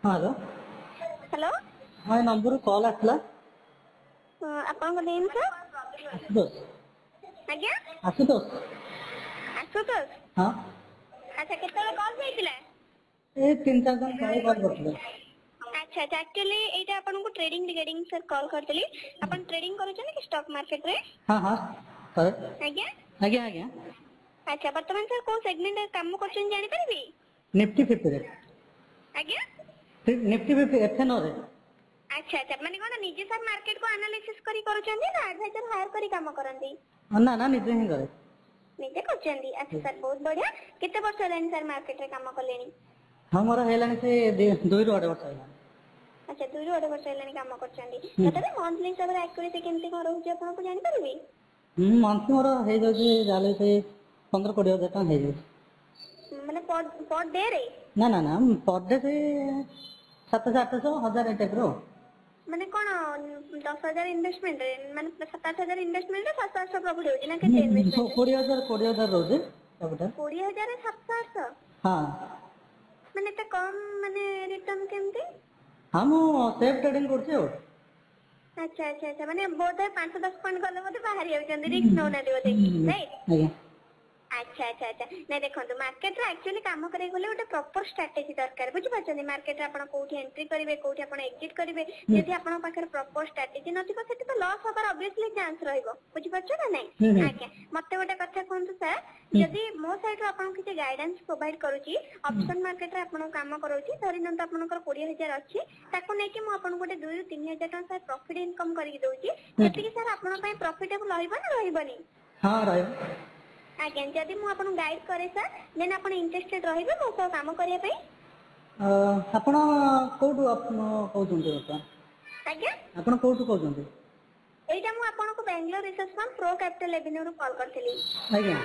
हाँ hello. Hello हाँ ये नंबर कॉल आसला। आपन नेम सर? आशुतोष। आज्ञा आशुतोष। आशुतोष। हाँ अच्छा केतले कॉल होइतिला? ये 3-4 दिन तले कॉल करथिले। अच्छा अच्छा एक्चुअली एटा आपन को ट्रेडिंग रिगार्डिंग सर कॉल करतली। आपन ट्रेडिंग करूछन कि स्टॉक मार्केट रे? हाँ हाँ सर। आज्ञा आज्ञा आज्ञा। अच्छा वर्तमान सर को सेगमेंट रे काम करछन जानि परबी? निफ्टी 50 रे। आज्ञा निफ्टी 50 एफएनओ रे। अच्छा अच्छा माने कोन निजे सर मार्केट को एनालिसिस करी करूछन ना एडवाइजर हायर करी काम करंती? ना ना निजे ही करे। निजे करछन अच्छा सर बहुत बढ़िया। केते वर्ष हेलानी सर मार्केट रे काम करलेनी? हाँ मोर हेलानी से 2 ରୁ 2.5 वर्ष हेलानी। अच्छा 2 ରୁ 2.5 वर्ष हेलानी काम करछन ततले मंथली हिसाब रे एक्यूरेसी केमती कोन रहउछ आपन को जानि परबी? मंथली मोर हे जाउची जाले से 15-20 हजार टका हे जाउची। माने पर डे रे? ना ना ना पर डे से 700-800 1000 ए टाइप रो। माने कोन 10,000 इन्वेस्टमेंट रे माने 7,000 इन्वेस्टमेंट रे 700 प्रॉफिट होची ना केते इन्वेस्टमेंट? 20,000 रोजे प्रॉफिट। 20,000 रे 700? हाँ माने त कम माने रिटर्न केमती? हाँ मु सेफ ट्रेडिंग करछी हो। अच्छा अच्छा अच्छा माने बोधे 5-10 पॉइंट गले बोधे बाहर जाउछन रिस्क नौ ना बोधे राइट? आज्ञा अच्छा अच्छा अच्छा नहीं देखो मार्केट रे एक्चुअली काम करे गले गोटे प्रॉपर स्ट्रेटजी दरकार बुझि पाछन मार्केट रे आपण कोठी एंट्री करिवे कोठी आपण एग्जिट करिवे यदि आपण पाखर प्रॉपर स्ट्रेटजी नथिबो सेति तो लॉस होबार ऑब्वियसली चांस रहइबो बुझि पाछन ना नहीं? आज्ञा मते गोटे कथा कोनतु सर यदि मो साइड रो आपण किछि गाइडेंस प्रोवाइड करूची ऑप्शन मार्केट रे आपण काम करूची धरिनंत आपनकर 20,000 अछि ताको नै कि मो आपण गोटे 2 ରୁ 3,000 टका सर प्रॉफिट इनकम करि दउची सेति कि सर आपण पय प्रॉफिटेबल रहइबो ना रहइबोनी? हाँ रहइबो। आज्ञा जदि मु आपन गाइड करे सर देन आपन इंटरेस्टेड रहिबे मो सह काम करिया पई? आपण कोठु कहउछन्ते बता? आज्ञा आपण कोठु कहउछन्ते? एटा मु आपन को Bangalore research firm pro capital avenue रो कॉल करथली। आज्ञा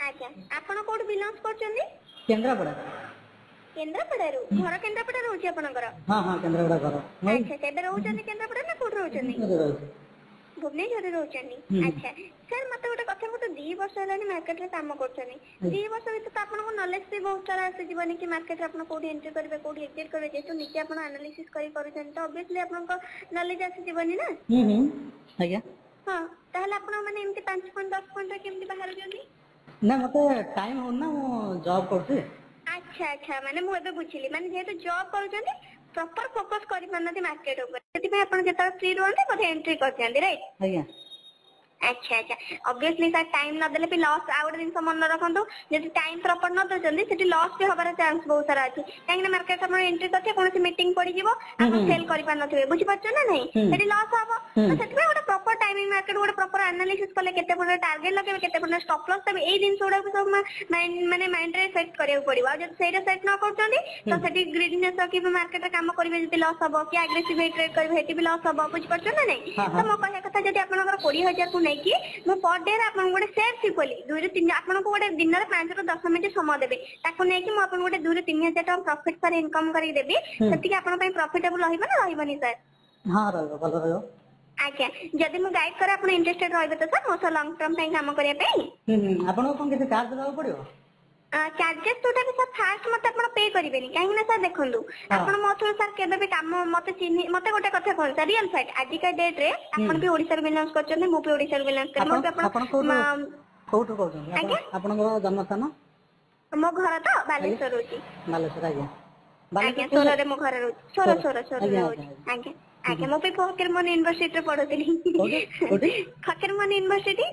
आज्ञा आपण कोठु बिलोंग करछन्ती? केंद्रापड़ा। केंद्रापड़ा रो घर केंद्रापड़ा रहउची आपनकर? हाँ हाँ केंद्रापड़ा घर। अच्छा केबे रहउछन्ती केंद्रापड़ा ना कोठु रहउछन्ती? भुवनेश्वर रहउछन्ती। अच्छा सर मते गोटे कथा मते 2 वर्ष हेलानी मार्केट रे काम करछनी 2 वर्ष भीतर त आपन को नॉलेज भी बहुत सारा आसी जीवनी कि मार्केट रे आपन कोठी एंट्री करबे कोठी एग्जिट करबे जेतु निजे आपन एनालिसिस करी करूछन त ऑब्वियसली आपन को नॉलेज आसी जीवनी ना? आज्ञा हां ताहले आपन माने एमती 5 पॉइंट 10 पॉइंट रे केमती बाहर जंदी? ना मते टाइम हो ना मु जॉब करछी। अच्छा अच्छा माने मु एबे बुझिली माने जेतु जॉब करूछन्ती प्रॉपर फोकस करि पानती मार्केट ऊपर सेति पे आपन जेता फ्री रहंते बधे एंट्री करछन्ती राइट? आज्ञा अच्छा अच्छा ऑब्वियसली सर टाइम न देले भी लॉस आउट दिन मन रखंतु जदि टाइम प्रॉपर न दचंदी सेठी लॉस भी होबार चांस बहुत सारा अछि काहे ना मार्केट अपन एंट्री करथे कोनसी मीटिंग पड़ी जिवो आपण सेल करि पान नथिबे बुझि पाछन ना नहीं सेठी लॉस होबो तो सेठी गोटे प्रॉपर टाइमिंग मार्केट गोटे प्रॉपर एनालिसिस करले केते पन टारगेट लगेबे केते पन स्टॉप लॉस तबे एई दिन सोडा को सब माने माइंड रे सेट करियो पड़िबो जदि सेटा सेट न करचंदी तो सेठी ग्रीडीनेस कि मार्केट रे काम करिवे जदि लॉस होबो कि एग्रेसिव ट्रेड करिवे हेटी भी लॉस होबो बुझि पाछन ना नहीं तो मो कहया कथा जदि आपनकर 20,000 को कि मु पर डे आपन गोटे शेयर सिपोली 2 ରୁ 3 आपन को गोटे दिन रे 5 ରୁ 10 मिनिट समय देबे ताको नै कि मु आपन गोटे 2 ରୁ 3,000 टका प्रॉफिट पर इनकम करी देबी सेति कि आपन पय प्रॉफिटेबल रहिबो ना रहिबोनी सर? हाँ रहइबो भलो रहइबो। आज्ञा जदि मु गाइड करे आपन इंटरेस्टेड रहिबे तो सर मो लॉन्ग टर्म पय काम करिया पय आपन कोन केते चार्ज देबा पड़िबो? चार्जेस तो भी सर फास्ट मत आप पे करेंगे कहीं ना सर देखो आप मो सर केबे भी काम मत चिन्ह मत गोटे कथा कहन सर रियल फाइट आजिका डेट रे आपन भी ओडिसा बिलोंग करछन मु भी ओडिसा बिलोंग कर मो आपन कोठु कहउछन आपन को जन्म स्थान? मो घर तो बालेश्वर होची। बालेश्वर आज्ञा आज्ञा सोरा रे मो घर रोची सोरा रोची आज्ञा आज्ञा मो पे फकीरमोहन यूनिवर्सिटी रे पढोतली फकीरमोहन यूनिवर्सिटी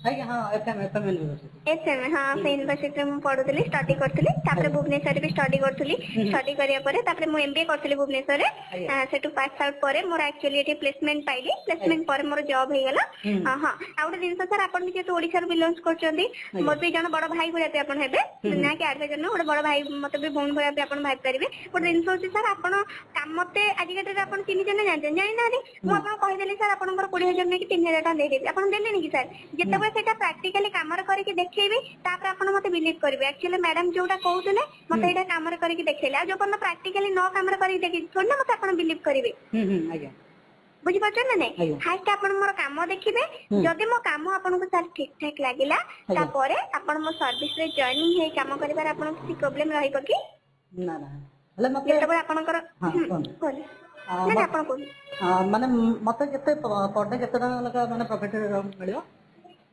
आज्ञा हां एफएम यूनिवर्सिटी एफएम हां से यूनिवर्सिटी में पढोतली स्टडी करथली तापर भुवनेश्वर भी स्टडी करथली स्टडी करिया परे तापर मु एमबीए करथली भुवनेश्वर रे सेटु पास आउट परे मोर एक्चुअली एठी प्लेसमेंट पाइली प्लेसमेंट परे मोर जॉब हे गेला हां आउट दिन सर आपन भी जे ओडिसा रे बिलोंग करचंदी मोर भी जण बड़ भाई भरिया पे आपन हेबे ना कि एडवाइजर न बड़ भाई मते भी बोन भरिया पे आपन भाई परिबे बट दिन सोची सर आपन काम मते आजि गटे आपन चिनि जने जानि ना मु आपन कहि देली सर आपन 20,000 ने कि 3,000 टका दे देबी आपन देले नि कि सर जेते सेटा प्रैक्टिकली कामर करके देखैबी तापर आपण मते बिलीव करबे एक्चुअली मैडम जोटा कहउतले मते एटा कामर करके देखैला जो पन प्रैक्टिकली न कामर करके देखि थोड़ी ना मते आपण बिलीव करबे आज्ञा बुझि पाछन ना नै फास्ट आपण मोर काम देखिबे जदि मो काम आपण को सर ठीक ठाक लागिला तापर आपण मो सर्विस रे जॉइनिंग हे काम करबार आपण किसी प्रॉब्लम रहिबो कि ना ना ହେଲେ ମତେ ଯେତେବେଳେ ଆପଣଙ୍କର ହଁ କୁହନ୍ତୁ ମାନେ ଆପଣ କୁହନ୍ତୁ ମାନେ ମତେ କେତେ ପର ଡେ କେତେ ଟଙ୍କା ଲେଖା ମାନେ ପ୍ରଫିଟ୍ ମିଳିବ?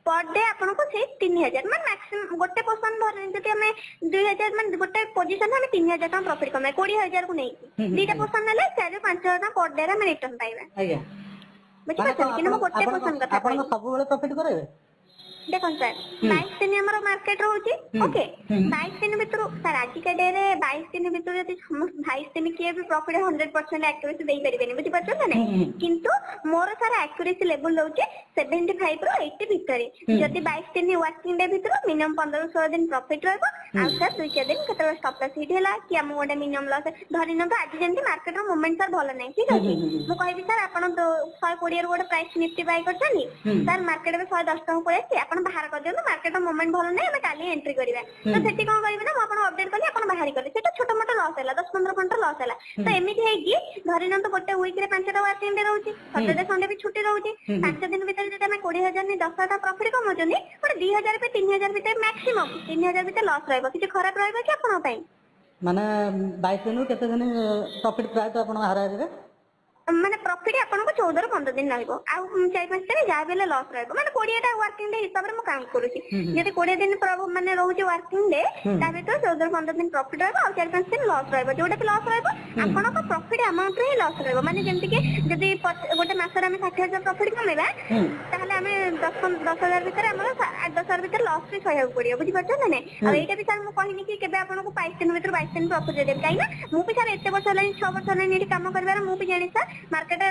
पर डे आपको से 3000 ମାନେ maximum ଗୋଟେ ପର୍ସନ ଧର ଯଦି ଆମେ 2000 ମାନେ ଗୋଟେ ପୋଜିସନ ଆମେ 3000 ଟଙ୍କା ପ୍ରଫିଟ୍ କମେ 20000 କୁ ନେଇକି ଦିଟା ପର୍ସନ ନେଲେ 4-5000 ଟଙ୍କା पर डे ରେ ଆମେ ରିଟର୍ନ ପାଇବା। ଆଜ୍ଞା ବୁଝିପାରୁଛନ୍ତି କିନ୍ତୁ ମୁଁ ଗୋଟେ ପର୍ସନ କଥା ଆପଣ ସବୁବେଳେ ପ୍ରଫିଟ୍ କରିବେ? ଦେଖନ୍ତୁ ସାର୍ 22 ଦିନ ଆମର ମାର୍କେଟ ରହୁଛି ଓକେ 22 ଦିନ ଭିତରୁ ସାର୍ ଆଜିକା ଡେ ରେ 22 ଦିନ ଭିତରୁ ଯଦି 22 ଦିନ କିଏ ବି ପ୍ରଫିଟ୍ 100% ଆକ୍ୟୁରେସି ଦେଇପାରିବେନି ବୁଝିପାରୁଛନ୍ତି ନା କିନ୍ତୁ ମୋର ସାର୍ ଆକ୍ୟୁରେସି ଲେବୁଲ ରହୁଛି 75 ରୁ 80 ଭିତରେ ଯଦି 22 ଦିନ ୱାର୍କିଂ ଡେ ଭିତରୁ ମିନିମମ୍ 15-16 ଦିନ ପ୍ରଫିଟ୍ ରହିବ ଆଉ ସାର୍ 2-4 ଦିନ କେତେବେଳେ ଷ୍ଟପ୍ ଲସ୍ ହିଟ୍ ହେଲା କି ଆମକୁ ଗୋଟେ ମିନିମମ୍ ଲସ୍ ଧରି ନିଅନ୍ତୁ ଆଜି ଯେମିତି ମାର୍କେଟ ର ମୁଭମେଣ୍ଟ ସାର୍ ଭଲ ନାହିଁ ଠିକ ଅଛି ମୁଁ କହିବି ସାର୍ ଆପଣ 120 ରୁ ଗୋଟେ ପ୍ରାଇସ୍ ନିଫ୍ଟି ବାଇ କରିଛନ୍ତି ସାର୍ ମାର୍କେଟ ଏବେ 110 ଟଙ୍କା ପଳେଇ ଆପଣ ବାହାର କରିଦିଅନ୍ତୁ ମାର୍କେଟ ମୁଭମେଣ୍ଟ ଭଲ ନାହିଁ ଆମେ କାଲି ଏଣ୍ଟ୍ରି କରିବା ତ ସେଠି କଣ କରିବେ ନା ମୁଁ ଆପଣ ଅପଡେଟ୍ କଲି ଆପଣ ବାହାରି କଲେ ସେଟା ଛୋଟ ମୋଟ ଲସ୍ ହେଲା 10-15 ଘଣ୍ଟା ଲସ୍ ହେଲା ତ ଏମିତି ହେଇକି ଧରି ନିଅନ୍ତୁ ଗୋଟେ ୱିକ୍ ରେ 5ଟା ୱାର୍କିଂ ଡେ ରହୁଛି ସଟରଡେ ସଣ୍ଡେ ବି ଛୁଟି ରହୁଛି 5 ଦିନ ଭିତରେ ଯଦି ଆମେ 20,000 ନି 10,000 ପ୍ରଫିଟ୍ କମାଉଛନ୍ତି ଗୋଟେ 2,000 ରୁ 3,000 ଭିତରେ ମ୍ୟାକ୍ସିମମ୍ 3,000 ଭିତରେ ଲସ୍ ରହିବ କିଛି ଖରାପ ରହିବ କି ଆପଣଙ୍କ ପାଇଁ ମାନେ 22 ଦିନରୁ କେତେ ଦିନ ପ୍ରଫିଟ୍ ପ୍ରାୟତଃ ଆପଣଙ୍କ ହାରାହାରିରେ ମାନେ ପ୍ରଫିଟ୍ ଆପଣଙ୍କୁ 14 ରୁ 15 ଦିନ ରହିବ ଆଉ 4-5 ଦିନ ଯାହା ବି ହେଲେ ଲସ୍ ରହିବ ମାନେ 20ଟା ୱାର୍କିଂ ଡେ ହିସାବରେ ମୁଁ କାଉଣ୍ଟ କରୁଛି ଯଦି 20 ଦିନ ମାନେ ରହୁଛି ୱାର୍କିଂ ଡେ ତା ଭିତରେ 14 ରୁ 15 ଦିନ ପ୍ରଫିଟ୍ ରହିବ ଆଉ 4-5 ଦିନ ଲସ୍ ରହିବ ଯୋଉଟା କି ଲସ୍ ରହିବ ଆପଣଙ୍କ ପ୍ରଫିଟ୍ ଆମାଉଣ୍ଟ ରେ ହିଁ ଲସ୍ ରହିବ ମାନେ ଯେମିତି କି ଯଦି ଗୋଟେ ମାସରେ ଆମେ 60,000 ପ୍ରଫିଟ୍ କମେଇବା ତାହେଲେ ଆମେ 10,000 ଭିତରେ ଆମର 8-10,000 ଭିତରେ ଲସ୍ ବି ସହିବାକୁ ପଡିବ ବୁଝିପାରୁଛନ୍ତି ନା ଆଉ ଏଇଟା ବି ସାର୍ ମୁଁ କହିନି କି କେବେ ଆପଣଙ୍କୁ 22 ଦିନ ଭିତରୁ 22 ଦିନ ପ୍ରଫିଟ୍ ଦେବି କାହିଁକି ନା ମୁଁ ବି ସାର୍ ଏତେ ବର୍ଷ ହେଲାଣି 6 ବର୍ଷ ହେଲାଣି ଏଠି କାମ କରିବାର ମୁଁ ବି ଜାଣି ସାର୍ ମାର୍କେଟ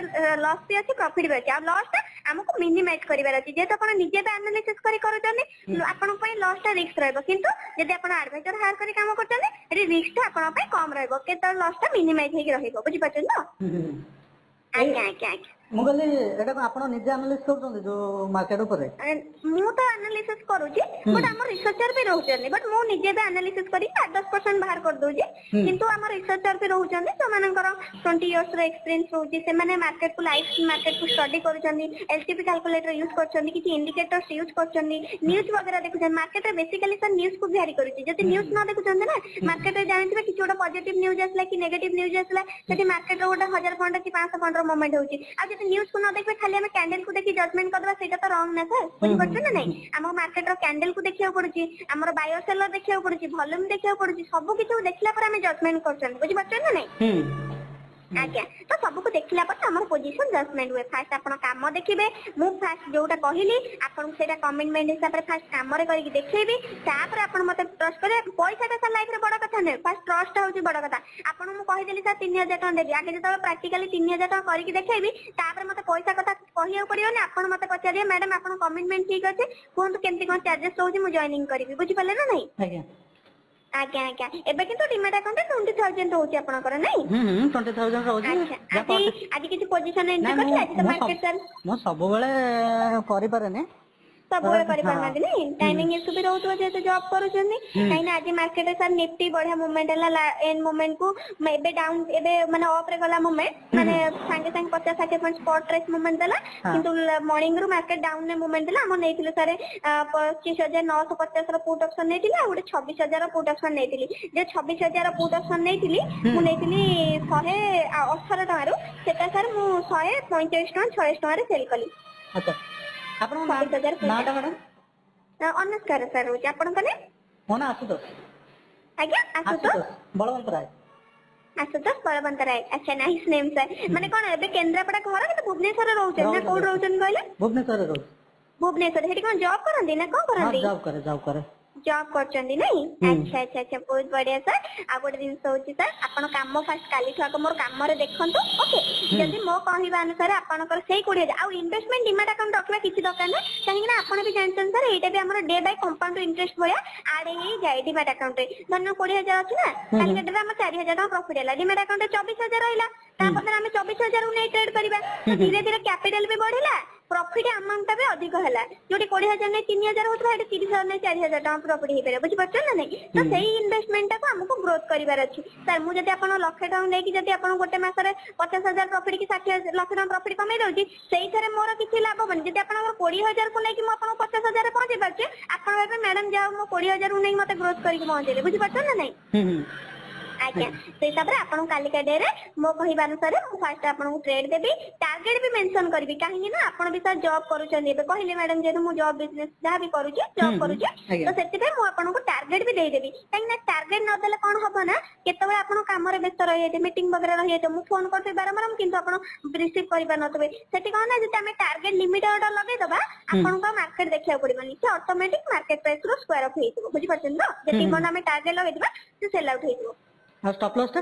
ଲସ୍ ବି ଅଛି ପ୍ରଫିଟ୍ ବି ଅଛି ଆଉ ଲସ୍ ଟା ଆମକୁ ମିନିମାଇଜ କରିବାର ଅଛି ଯେହେତୁ ଆପଣ ନିଜେ ବି ଆନାଲିସିସ୍ କରି କରୁଛନ୍ତି ଆପଣଙ୍କ ପାଇଁ ଲସ୍ ଟା ରିସ୍କ ରହିବ କିନ୍ତୁ ଯଦି ଆପଣ ଆଡଭାଇଜର ହାୟର କରି କାମ କରୁଛନ୍ତି ଏଠି ରିସ୍କ ଟା ଆପଣଙ୍କ ପାଇଁ କମ ରହିବ କେତେବେଳେ ଲସ୍ ଟା ମିନିମାଇଜ ହେଇକି ରହିବ ବୁଝିପାରୁଛନ୍ତି ତ ଆଜ୍ଞା ଆଜ୍ଞା ଆଜ୍ଞା ମୁଁ କହିଲି ଏଇଟା ଆପଣ ନିଜେ ଆନାଲିସିସ୍ କରୁଛନ୍ତି ଯୋଉ ମାର୍କେଟ ଉପରେ ମୁଁ ତ ଆନାଲିସିସ୍ କରୁଛି ବଟ୍ ଆମର ରିସର୍ଚ୍ଚର ବି ରହୁଛନ୍ତି ବଟ୍ ମୁଁ ନିଜେ ବି ଆନାଲିସିସ୍ କରିକି 8-10% ବାହାର କରିଦଉଛି କିନ୍ତୁ ଆମ ରିସର୍ଚ୍ଚର ବି ରହୁଛନ୍ତି ସେମାନଙ୍କର 20 years ର ଏକ୍ସପିରିଏନ୍ସ ରହୁଛି ସେମାନେ ମାର୍କେଟକୁ ଲାଇଭ୍ ମାର୍କେଟକୁ ଷ୍ଟଡି କରୁଛନ୍ତି ଏଲଟିପି କାଲକୁଲେଟର ୟୁଜ୍ କରୁଛନ୍ତି କିଛି ଇଣ୍ଡିକେଟର୍ସ ୟୁଜ୍ କରୁଛନ୍ତି ନ୍ୟୁଜ୍ ବଗେରା ଦେଖୁଛନ୍ତି ମାର୍କେଟରେ ବେସିକାଲି ସାର୍ ନ୍ୟୁଜ୍ କୁ ଭ୍ୟାରି କରୁଛି ଯଦି ନ୍ୟୁଜ୍ ନ ଦେଖୁଛନ୍ତି ନା ମାର୍କେଟରେ ଜାଣିଥିବେ କିଛି ଗୋଟେ ପଜିଟିଭ ନ୍ୟୁଜ୍ ଆସିଲା କି ନେଗେଟିଭ ନ୍ୟୁଜ୍ ଆସିଲା ସେଠି ମାର୍କେଟର ଗୋଟେ 1000 ପଏଣ୍ଟ କି 500 ପଏଣ୍ଟର ମୁଭମେଣ୍ଟ ହଉଛି ଆଉ ଯଦି ନ୍ୟୁଜ୍ କୁ ନ ଦେଖିବେ ଖାଲି ଆମେ କ୍ୟାଣ୍ଡେଲ କୁ ଦେଖି ଜଜମେଣ୍ଟ କରିଦବା ସେଇଟା ତ ରଙ୍ଗ ନା ସାର୍ ବୁଝିପାରୁଛନ୍ତି ନା ନାଇଁ ଆମ ମାର୍କେଟର କ୍ୟାଣ୍ଡେଲ କୁ ଦେଖିବାକୁ ପଡୁଛି ଆମର ବାୟର ସେଲର ଦେଖିବାକୁ ପଡୁଛି ଭଲ୍ୟୁମ ଦେଖିବାକୁ ପଡୁଛି ସବୁ କିଛି ଦେଖିଲା ପରେ ଆମେ ଜଜମେଣ୍ଟ କରୁଛନ୍ତି ବୁଝିପାରୁଛନ୍ତି ନା ନାଇଁ ଆଜ୍ଞା ତ ସବୁକୁ ଦେଖିଲା ପରେ ଆମର ପୋଜିସନ ଜଜମେଣ୍ଟ ହୁଏ ଫାଷ୍ଟ ଆପଣ କାମ ଦେଖିବେ ମୁଁ ଫାଷ୍ଟ ଯୋଉଟା କହିଲି ଆପଣଙ୍କୁ ସେଇଟା କମିଟମେଣ୍ଟ ହିସାବରେ ଫାଷ୍ଟ କାମରେ କରିକି ଦେଖେଇବି ତାପରେ ଆପଣ ମତେ ଟ୍ରଷ୍ଟ କରିବେ ପଇସାଟା ସାର୍ ଲାଇଫରେ ବଡ କଥା ନୁହେଁ ଫାଷ୍ଟ ଟ୍ରଷ୍ଟ ହଉଛି ବଡ କଥା ଆପଣଙ୍କୁ ମୁଁ କହିଦେଲି ସାର୍ 3,000 ଟଙ୍କା ଦେବି ଆଗେ ଯେତେବେଳେ ପ୍ରାକ୍ଟିକାଲି 3,000 ଟଙ୍କା କରିକି ଦେଖେଇବି ତାପରେ ମତେ ପଇସା କଥା କହିବାକୁ ପଡିବନି ଆପଣ ମତେ ପଚାରିବେ ମ୍ୟାଡାମ ଆପଣଙ୍କ କମିଟମେଣ୍ଟ ଠିକ ଅଛି କୁହନ୍ତୁ କେମିତି କଣ ଚାର୍ଜେସ୍ ରହୁଛି ମୁଁ ଜଏନିଂ କରିବି ବୁଝିପାରିଲେ ନା ନାଇଁ ଆଜ୍ଞା ଆଜ୍ଞା ଏବେ କିନ୍ତୁ ଡିମାଟ ଆକାଉଣ୍ଟ 20,000 ରହୁଛି ଆପଣଙ୍କର ନାଇଁ 20,000 ରହୁଛି ଆଜି କିଛି ପୋଜିସନ ଏଣ୍ଟ୍ରି କରିଥିଲେ ଆଜି ତ ମାର୍କେଟ ସାର୍ ମୁଁ ସବୁବେଳେ କରିପାରେନି ସବୁବେଳେ କରିପାରୁନାହାନ୍ତି ନାଇଁ ଟାଇମିଂ ଇସୁ ବି ରହୁଥିବ ଯେହେତୁ ଜବ କରୁଛନ୍ତି କାହିଁକି ଆଜି ମାର୍କେଟରେ ସାର୍ ନିଫ୍ଟି ବଢିଆ ମୁଭମେଣ୍ଟ ହେଲା ଏଣ୍ଡ ମୁଭମେଣ୍ଟ କୁ ଏବେ ଡାଉନ ଏବେ ମାନେ ଅପ ରେ ଗଲା ମୁଭମେଣ୍ଟ ମାନେ ସାଙ୍ଗେ ସାଙ୍ଗେ 50-60 ପଏଣ୍ଟ ସ୍ପଟ ରେଟ୍ ମୁଭମେଣ୍ଟ ଦେଲା କିନ୍ତୁ ମର୍ଣ୍ଣିଂ ରୁ ମାର୍କେଟ ଡାଉନ ରେ ମୁଭମେଣ୍ଟ ଦେଲା ଆମର ନେଇଥିଲୁ ସାର୍ 25,950 ର ପୁଟ୍ ଅପସନ ନେଇଥିଲି ଆଉ ଗୋଟେ 26,000 ର ପୁଟ୍ ଅପସନ ନେଇଥିଲି ଯେ 26,000 ର ପୁଟ୍ ଅପସନ ନେଇଥିଲି ମୁଁ ନେଇଥିଲି 118 ଟଙ୍କାରୁ ସେଟା ସାର୍ ମୁଁ 145 ଟଙ୍କା 46 ଟଙ୍କାରେ ସେଲ୍ କଲି ଅନସ୍କାର ସାର୍ ରହୁଛି ଆପଣଙ୍କ ନାଁ ମୋ ନାଁ ଆଶୁତୋଷ ଆଜ୍ଞା ଆଶୁତୋଷ ବଳବନ୍ତରାୟ ବଳବନ୍ତରାୟ ଆଚ୍ଛା ନାଇସ୍ ନେମ୍ ସାର୍ ମାନେ କଣ ଏବେ କେନ୍ଦ୍ରାପଡ଼ା ଘର କିନ୍ତୁ ଭୁବନେଶ୍ୱରରେ ରହୁଛନ୍ତି ନା କୋଉଠି ରହୁଛନ୍ତି କହିଲେ ଭୁବନେଶ୍ୱରରେ ରହୁଛି ଭୁବନେଶ୍ୱର ସେଠି କଣ ଜବ୍ କରନ୍ତି ନା କଣ କରନ୍ତି ଜବ୍ କରୁଛନ୍ତି ନାଇଁ ଆଚ୍ଛା ଆଚ୍ଛା ଆଚ୍ଛା ବହୁତ ବଢିଆ ସାର୍ ଆଉ ଗୋଟେ ଜିନିଷ ହଉଛି ସାର୍ ଆପଣ କାମ ଫାଷ୍ଟ କାଲିଠୁ ଆଗ ମୋର କାମରେ ଦେଖନ୍ତୁ ଓକେ ଯଦି ମୋ କହିବା ଅନୁସାରେ ଆପଣଙ୍କର ସେଇ 20,000 ଆଉ ଇନଭେଷ୍ଟମେଣ୍ଟ ଡିମାଟ ଆକାଉଣ୍ଟ ରଖିବା କିଛି ଦରକାର ନାହିଁ କାହିଁକି ନା ଆପଣ ବି ଜାଣିଛନ୍ତି ସାର୍ ଏଇଟା ବି ଆମର ଡେ ବାଇ କମ୍ପାଉଣ୍ଡ ଇଣ୍ଟରେଷ୍ଟ ଭଳିଆ ଆଡ୍ ହେଇଯାଏ ଡିମାଟ ଆକାଉଣ୍ଟରେ ଧରିନିଅ 20,000 ଅଛି ନା କାଲି କେତେବେଳେ ଆମର 4,000 ଟଙ୍କା ପ୍ରଫିଟ୍ ହେଲା ଡିମାଟ ଆକାଉଣ୍ଟରେ 24,000 ରହିଲା ତାପରେ ଆମେ 24,000 କୁ ନେଇ ଟ୍ରେଡ୍ କରିବା ତ ଧୀରେ ଧୀରେ କ୍ୟାପିଟାଲ ବି ବଢିଲା ପ୍ରଫିଟ୍ ଆମାଉଣ୍ଟ ଟା ବି ଅଧିକ ହେଲା ଯୋଉଠି 20,000 ନେଇ 3,000 ହଉଥିବା ଏଠି 30,000 ନେଇ 4,000 ଟଙ୍କା ପ୍ରଫିଟ୍ ହେଇପାରିବ ବୁଝିପାରୁଛନ୍ତି ନା ନାଇଁ ତ ସେଇ ଇନଭେଷ୍ଟମେଣ୍ଟ ଟାକୁ ଆମକୁ ଗ୍ରୋଥ କରିବାର ଅଛି ସାର୍ ମୁଁ ଯଦି ଆପଣ 1,00,000 ଟଙ୍କା ନେଇକି ଯଦି ଆପଣ ଗୋଟେ ମାସରେ 50,000 ପ୍ରଫିଟ୍ କି 60,000 ଲକ୍ଷ ଟଙ୍କା ପ୍ରଫିଟ୍ କମେଇ ଦଉଛି ସେଇଥିରେ ମୋର କିଛି ଲାଭ ହବନି ଯଦି ଆପଣଙ୍କର 20,000 କୁ ନେଇକି ମୁଁ ଆପଣଙ୍କୁ 50,000 ରେ ପହଞ୍ଚେଇ ପାରୁଛି ଆପଣ ଏବେ ମ୍ୟାଡାମ ଯାଉ ମୁଁ 20,000 କୁ ନେଇକି ମତେ ଗ୍ରୋଥ କରିକି ପହଞ୍ଚେଇଲେ ବୁଝିପାରୁଛନ୍ତି ନା ନାଇଁ आज्ञा से हिसाब से आपन कालिका डे रे मो कहिबा अनुसार मु फास्ट आपन ट्रेड देबी टारगेट भी मेंशन करबी काहे ना आपन भी सर जॉब करूछन एबे कहले मैडम जे मु जॉब बिजनेस जहा भी करूछी जॉब करूछी तो सेति पे मु आपन को टारगेट भी दे देबी काहे ना टारगेट न देले कोन हबो ना केतबे आपन काम रे व्यस्त रहि जाते मीटिंग वगैरह रहि जाते मु फोन करते बारंबार किंतु आपन रिसीव करिबा नतबे सेति कोन ना जति हमें टारगेट लिमिट ऑर्डर लगे दबा आपन को मार्केट देखिया पड़िबनी से ऑटोमेटिक मार्केट प्राइस रो स्क्वायर अप हेइतो बुझि परछन तो जति कोन हमें टारगेट लगे दिबा से सेल आउट हेइतो आ स्टॉप लॉस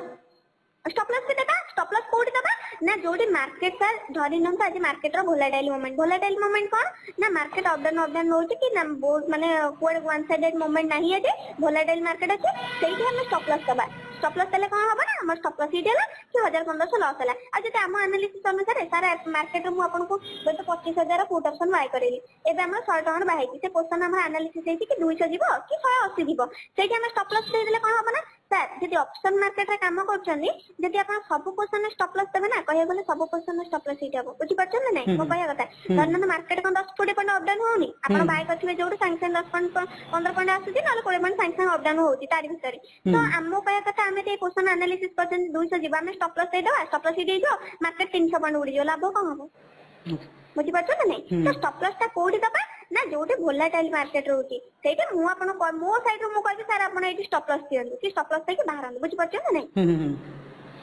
स्टॉप लॉस केटा स्टॉप लॉस कोडी दबा ना जोडी मार्केट सर धरि न तो आज मार्केट रो वोलेटाइल मोमेंट कोन ना मार्केट अप डाउन होची कि ना बहुत माने कोड वन साइडेड मोमेंट नाही आहे वोलेटाइल मार्केट अछि सेही हम स्टॉप लॉस दबा स्टॉप लॉस तले कोन हबा ना हमर स्टॉप लॉस हिडेला कि 1500 लॉस हला आ जते हम एनालिसिस अनुसार सारा मार्केट रो मु आपन को 25000 पुट ऑप्शन बाय करेली एबे हम 100 टका बाय कि से पोषण हम एनालिसिस हेची कि 200 जीवो कि 180 जीवो सेही हम स्टॉप लॉस दे देले कोन हबा ना सर जदि ऑप्शन मार्केट रे काम करछनी जदि आपण सब पोषण स्टॉप लॉस देबे ना कहे बोले सब पोषण स्टॉप लॉस हिट हबो बुझि परछन ना नै मो कहया कथा धरन मार्केट कोन 10 फुट अप डाउन होउनी आपण बाय करथिबे जोड सैंक्शन 10 पॉइंट 15 पॉइंट आसुची नाले 20 पॉइंट सैंक्शन अप डाउन होउची तारि भितर तो हमो कहया कथा हमें ते पोषण एनालिसिस करछन 200 जीवा में स्टॉप लॉस दे देबा स्टॉप लॉस हिट हिजो मार्केट 300 पॉइंट उडी जो लाभ कोन हबो बुझि परछन ना नै तो स्टॉप लॉस ता कोडी दबा ना जोटे वोलेटाइल मार्केट रहउची सेटा मु आपन मो साइड रो मु कहबी सर आपन एटी स्टॉप लॉस दियंतु कि स्टॉप लॉस के बाहर बुझि परछन ना नै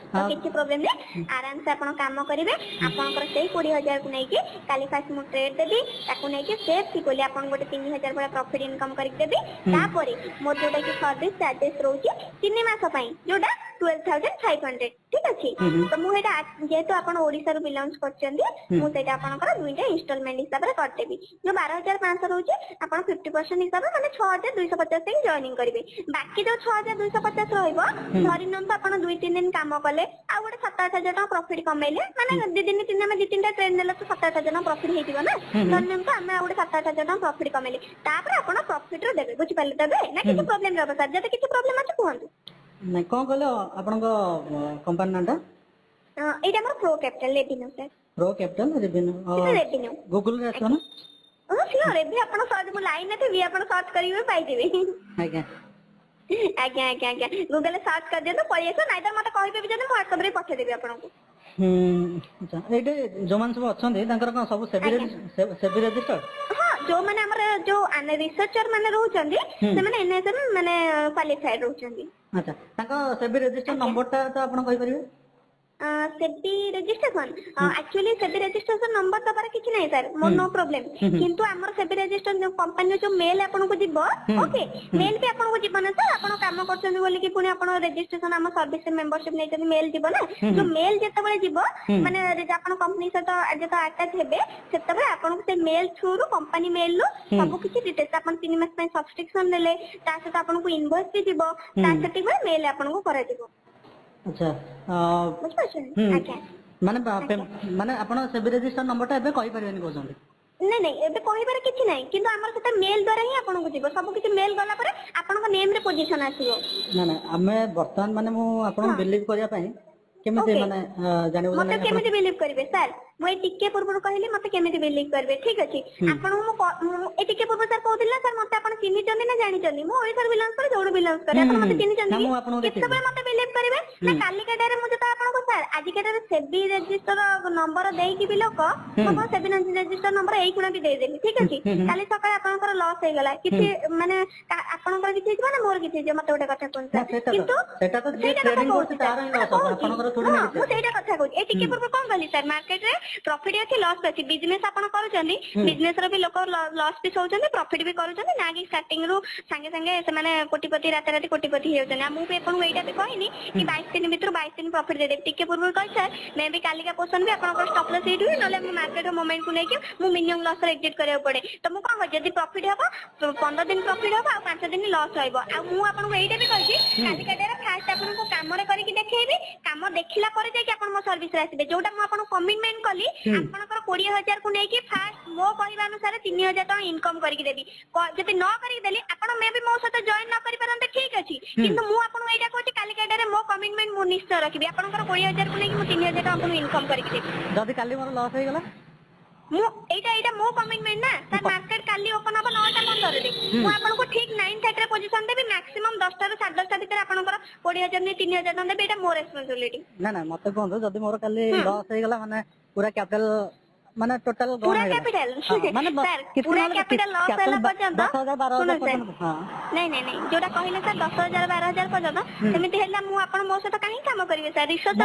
तो किसी प्रॉब्लम नहीं आराम से अपन काम करेंगे आपनकर से 20000 को नहीं कि काली फास्ट मु ट्रेड देबी ताको नहीं कि सेफ थी बोली अपन गोटे 3000 बड़ा प्रॉफिट इनकम करके देबी तापरे मोर जोटा कि सर्विस चार्जेस रहउची 3 मास पई जोटा 12500 ठीक अछि तो मु हेटा जेतो अपन ओडिसा रो बिलोंग्स करचंदी मु सेटा आपनकर दुइटा इंस्टॉलमेंट हिसाब रे कर देबी जो 12500 रहउची अपन 50% हिसाब रे माने 6250 से जॉइनिंग करिवे बाकी जो 6250 रहइबो धरि न तो अपन 2-3 दिन काम कले आ गोटे 7-8000 टका प्रॉफिट कमेले माने 2 दिन 3 में 2-3टा ट्रेन नेला तो 7-8000 टका प्रॉफिट हेतिबो ना धन्यम तो हम गोटे 7-8000 टका प्रॉफिट कमेले तापर अपन प्रॉफिट रो देबे बुझि पाले देबे ना किछ प्रॉब्लम रहबो सर जते किछ प्रॉब्लम अछि कहंतु नै कोन कहले आपन को कंपनी नाटा एटा हमर pro capital revenue sir pro capital revenue Google रे आछो ना सियोर एबे अपन सर्च मु लाइन ने भी अपन सर्च करिवे पाई देबे आज्ञा आज्ञा आज्ञा आज्ञा गूगल सर्च कर दियो तो पळि आसो नाइदर मते कहिबे भी जने व्हाट्सएप रे पठे देबे आपन को अच्छा एटे जो मान सब अछन तांकर कोन सब सेबी रजिस्टर हां जो माने हमर जो रिसर्चर माने रहउचंदी से माने एनएसएम माने क्वालिफाइड रहउचंदी अच्छा तांका सेबी रजिस्टर नंबर ता तो आपन कहि परिबे SEBI registration actually SEBI registration number तो पर किछ नै सर मोर नो प्रॉब्लम किंतु हमर सेबी रजिस्ट्रेशन जो कंपनी जो मेल आपन को जिवो ओके मेल भी आपन को जिवो ना सर आपन काम करछन बोली कि पुनी आपन रजिस्ट्रेशन हम सर्विस मेंबरशिप नै जति मेल जिवो ना जो मेल जते बळे जिवो माने आपन कंपनी से तो जे तो अटैच हेबे सेते बळे आपन से मेल थ्रू रो कंपनी मेल लो सब किछ डिटेल्स आपन 3 मास में सब्सक्रिप्शन लेले ता से आपन को इनवॉइस भी जिवो ता सेति बळे मेल आपन को करा जिवो अच्छा माने माने आपण सेबी रजिस्टर नंबर एबे कहि परबेनी कहउछन नै नै एबे कहिबार किछ नै किंतु हमर सेटा मेल द्वारा ही आपन को जिवो सब किछ मेल गला पर आपन को नेम रे पोजीशन आसीबो ना ना हमें वर्तमान माने मु आपन बिलीव करिया पई केमिति माने जाने बोले मते केमिति बिलीव करबे सर मु टिके पूर्व कहली मते केमिति बिलीव करबे ठीक अछि आपन मु ए टिके पूर्व सर कहदिला सर मते आपन चिन्हि चंदी ना जानि चंदी मु ओइ सर बिलोंग करे जोड़ बिलोंग करे आपन मते चिन्हि चंदी केतबे मते बिलीव करबे ना काली केटारे मु जता आपन को सर आज केटारे सेबी रजिस्टर नंबर देई कि बिलोक हम सेबी रजिस्टर नंबर एई कुना भी दे देली ठीक अछि काली सकाळे आपन कर लॉस हे गला किछि माने आपन कर किछि माने मोर किछि जे मते ओटे कथा कोन सर किंतु सेटा तो जे ट्रेडिंग करछि तार ही लॉस आपन कर थोड़ी नै मु सेटा कथा कहू ए टिके पूर्व कोन गली सर मार्केट रे प्रॉफिट अछि लॉस अछि बिजनेस आपन करूछनी बिजनेस रे भी लोक लॉस भी होउछनी प्रॉफिट भी करूछनी ना कि स्टार्टिंग रु संगे संगे से माने कोटिपति रात रात कोटिपति हेउछनी आ मु भी आपन एटा भी कहनी कि 22 दिन भीतर 22 दिन प्रॉफिट दे दे टिके पूर्व कहि सर मैं भी काली का पोषण भी आपन स्टॉप लॉस हिट हुई नले मार्केट रो मोमेंट को नै कि मु मिनिमम लॉस रे एग्जिट करिया पड़े तो मु कहब जदी प्रॉफिट हबो तो 15 दिन प्रॉफिट हबो आ 5 दिन लॉस होइबो आ मु आपन एटा भी कहि काली काटे रे फास्ट आपन को काम रे करी कि देखैबी काम देखिला परे जे कि आपन मो सर्विस रे आसीबे जोटा मु आपन कमिटमेंट कली आपन कर 20000 को नै कि फास्ट मो कहबा अनुसार 3000 टका इनकम करी देबी जति न करी देली आपन मे भी मो साथ जॉइन न करी परंते ठीक अछि किंतु मु आपन एटा कहति काली काटे रे मो कमिटमेंट मु निश्चय रखिबी आपन कर 20000 को नै कि मु 3000 टका आपन इनकम करी देबी जदी काली मोर लॉस हे गला ମୁଁ ଏଇଟା ମୋ କମିଟମେଣ୍ଟ ନା ସାର୍ ମାର୍କେଟ କାଲି ଓପନ ହବ 9:15 ରେ ମୁଁ ଆପଣଙ୍କୁ ଠିକ 9:30 ରେ ପୋଜିସନ ଦେବି ମ୍ୟାକ୍ସିମମ୍ 10ଟା ରୁ 10:30 ଭିତରେ ଆପଣଙ୍କର 20,000 ନି 3,000 ଟଙ୍କା ଦେବି ଏଇଟା ମୋ ରେସ୍ପନ୍ସିବିଲିଟି। ନା ମତେ କୁହନ୍ତୁ ଯଦି ମୋର କାଲି ଲସ୍ ହେଇଗଲା ମାନେ ପୁରା କ୍ୟାପିଟାଲ ମାନେ ଟୋଟାଲ ପୁରା କ୍ୟାପିଟାଲ ମାନେ ସାର୍ ପୁରା କ୍ୟାପିଟାଲ ଲସ୍ ହେଲା ପର୍ଯ୍ୟନ୍ତ 10,000 12,000 ପର୍ଯ୍ୟନ୍ତ ନାଇଁ ଯୋଉଟା କହିଲେ ସାର୍ 10,000 12,000 ପର୍ଯ୍ୟନ୍ତ ସେମିତି ହେଲେ ମୁଁ ଆପଣ ମୋ ସହିତ କାହିଁକି କାମ କରିବେ ସାର୍ ରିସର୍ଚ୍ଚ